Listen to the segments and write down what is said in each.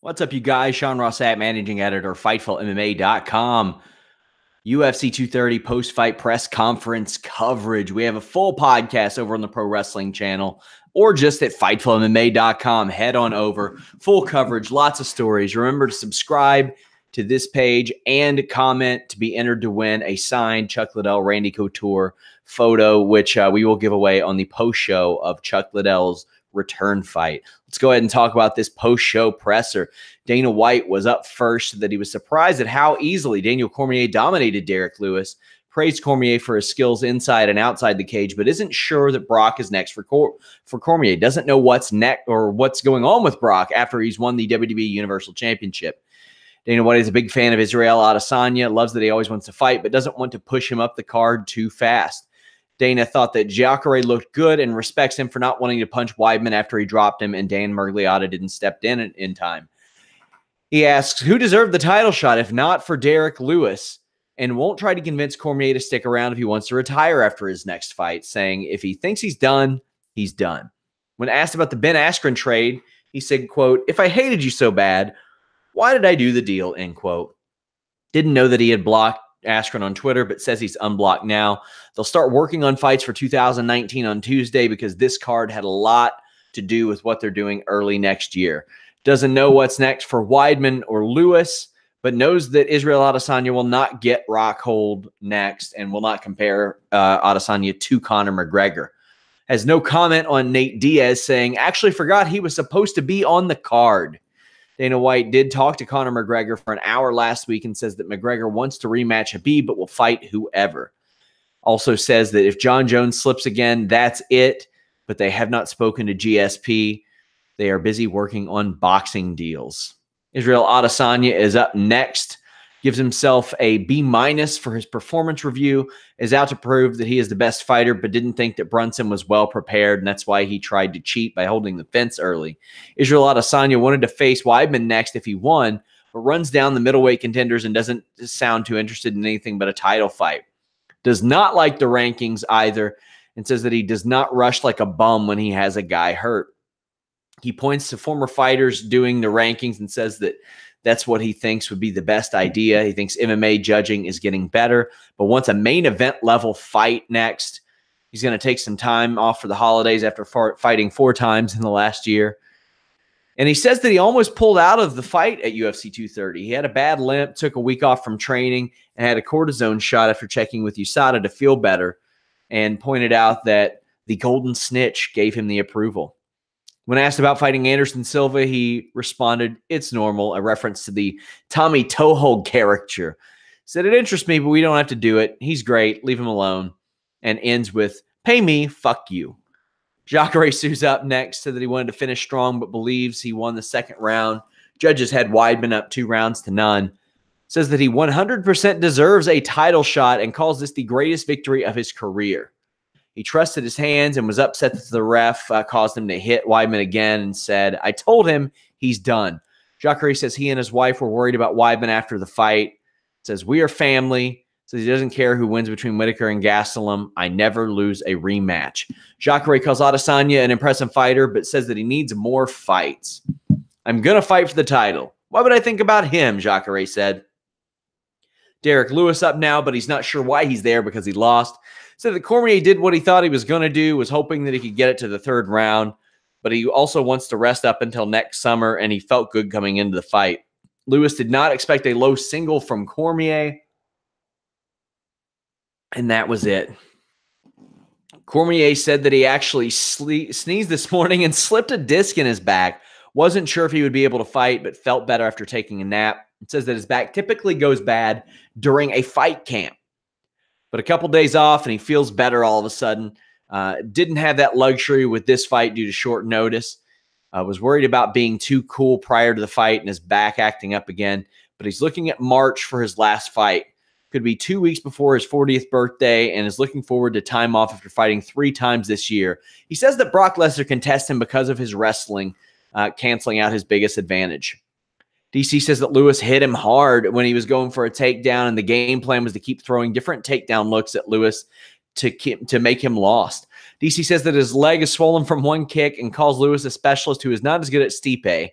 What's up, you guys? Ross Sapp, managing editor, FightfulMMA.com. UFC 230 post-fight press conference coverage. We have a full podcast over on the Pro Wrestling channel or just at FightfulMMA.com. Head on over. Full coverage, lots of stories. Remember to subscribe to this page and comment to be entered to win a signed Chuck Liddell Randy Couture photo, which we will give away on the post-show of Chuck Liddell's return fight. Let's go ahead and talk about this post-show presser. Dana White was up first, that he was surprised at how easily Daniel Cormier dominated Derek Lewis. Praised Cormier for his skills inside and outside the cage, but isn't sure that Brock is next for Cormier. Doesn't know what's next or what's going on with Brock after he's won the WWE Universal Championship. Dana White is a big fan of Israel Adesanya, loves that he always wants to fight, but doesn't want to push him up the card too fast. Dana thought that Jacare looked good and respects him for not wanting to punch Weidman after he dropped him, and Dan Miragliotta didn't step in time. He asks, who deserved the title shot if not for Derek Lewis, and won't try to convince Cormier to stick around if he wants to retire after his next fight, saying if he thinks he's done, he's done. When asked about the Ben Askren trade, he said, quote, if I hated you so bad, why did I do the deal, end quote. Didn't know that he had blocked Askren on Twitter, but says he's unblocked now. They'll start working on fights for 2019 on Tuesday because this card had a lot to do with what they're doing early next year. Doesn't know what's next for Weidman or Lewis, but knows that Israel Adesanya will not get Rockhold next and will not compare Adesanya to Conor McGregor. Has no comment on Nate Diaz, saying, actually forgot he was supposed to be on the card. Dana White did talk to Conor McGregor for an hour last week and says that McGregor wants to rematch Khabib but will fight whoever. Also says that if John Jones slips again, that's it, but they have not spoken to GSP. They are busy working on boxing deals. Israel Adesanya is up next. Gives himself a B- for his performance review. Is out to prove that he is the best fighter, but didn't think that Brunson was well prepared, and that's why he tried to cheat by holding the fence early. Israel Adesanya wanted to face Weidman next if he won, but runs down the middleweight contenders and doesn't sound too interested in anything but a title fight. Does not like the rankings either, and says that he does not rush like a bum when he has a guy hurt. He points to former fighters doing the rankings and says that that's what he thinks would be the best idea. He thinks MMA judging is getting better, but wants a main event level fight next. He's going to take some time off for the holidays after fighting 4 times in the last year. And he says that he almost pulled out of the fight at UFC 230. He had a bad limp, took a week off from training, and had a cortisone shot after checking with USADA to feel better, and pointed out that the Golden Snitch gave him the approval. When asked about fighting Anderson Silva, he responded, it's normal, a reference to the Tommy Toho character. Said, it interests me, but we don't have to do it. He's great. Leave him alone. And ends with, pay me, fuck you. Jacare Sue's up next, said that he wanted to finish strong, but believes he won the second round. Judges had Weidman up 2-0. Says that he 100% deserves a title shot and calls this the greatest victory of his career. He trusted his hands and was upset that the ref caused him to hit Weidman again and said, I told him he's done. Jacare says he and his wife were worried about Weidman after the fight. Says, we are family. Says he doesn't care who wins between Whitaker and Gastelum. I never lose a rematch. Jacare calls Adesanya an impressive fighter, but says that he needs more fights. I'm going to fight for the title. What would I think about him? Jacare said. Derek Lewis up now, but he's not sure why he's there because he lost. Said that Cormier did what he thought he was going to do, was hoping that he could get it to the 3rd round, but he also wants to rest up until next summer, and he felt good coming into the fight. Lewis did not expect a low single from Cormier, and that was it. Cormier said that he actually sneezed this morning and slipped a disc in his back. Wasn't sure if he would be able to fight, but felt better after taking a nap. It says that his back typically goes bad during a fight camp. But a couple days off, and he feels better all of a sudden. Didn't have that luxury with this fight due to short notice. Was worried about being too cool prior to the fight and his back acting up again. But he's looking at March for his last fight. Could be 2 weeks before his 40th birthday, and is looking forward to time off after fighting 3 times this year. He says that Brock Lesnar can test him because of his wrestling, canceling out his biggest advantage. DC says that Lewis hit him hard when he was going for a takedown, and the game plan was to keep throwing different takedown looks at Lewis to make him lost. DC says that his leg is swollen from one kick and calls Lewis a specialist who is not as good at Stipe.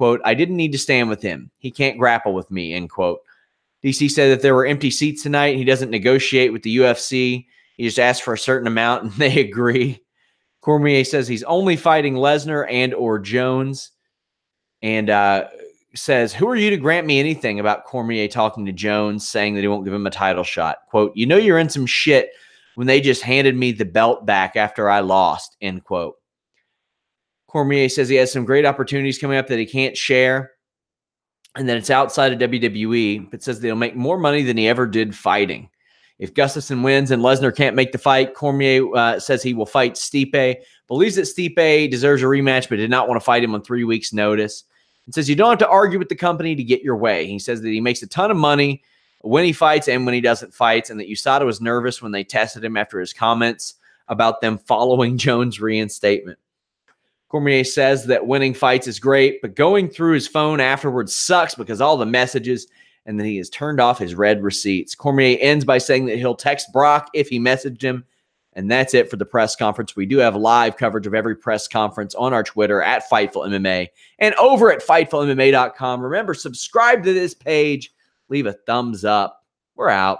quote, I didn't need to stand with him. He can't grapple with me, end quote. DC said that there were empty seats tonight. He doesn't negotiate with the UFC. He just asked for a certain amount, and they agree. Cormier says he's only fighting Lesnar and or Jones, and says, who are you to grant me anything about Cormier talking to Jones, saying that he won't give him a title shot? Quote, you know you're in some shit when they just handed me the belt back after I lost, end quote. Cormier says he has some great opportunities coming up that he can't share, and that it's outside of WWE, but says they'll make more money than he ever did fighting. If Gustafsson wins and Lesnar can't make the fight, Cormier says he will fight Stipe, believes that Stipe deserves a rematch, but did not want to fight him on 3 weeks' notice. And says you don't have to argue with the company to get your way. He says that he makes a ton of money when he fights and when he doesn't fight, and that USADA was nervous when they tested him after his comments about them following Jones' reinstatement. Cormier says that winning fights is great, but going through his phone afterwards sucks because all the messages, and then he has turned off his red receipts. Cormier ends by saying that he'll text Brock if he messaged him, and that's it for the press conference. We do have live coverage of every press conference on our Twitter at Fightful MMA and over at FightfulMMA.com. Remember, subscribe to this page. Leave a thumbs up. We're out.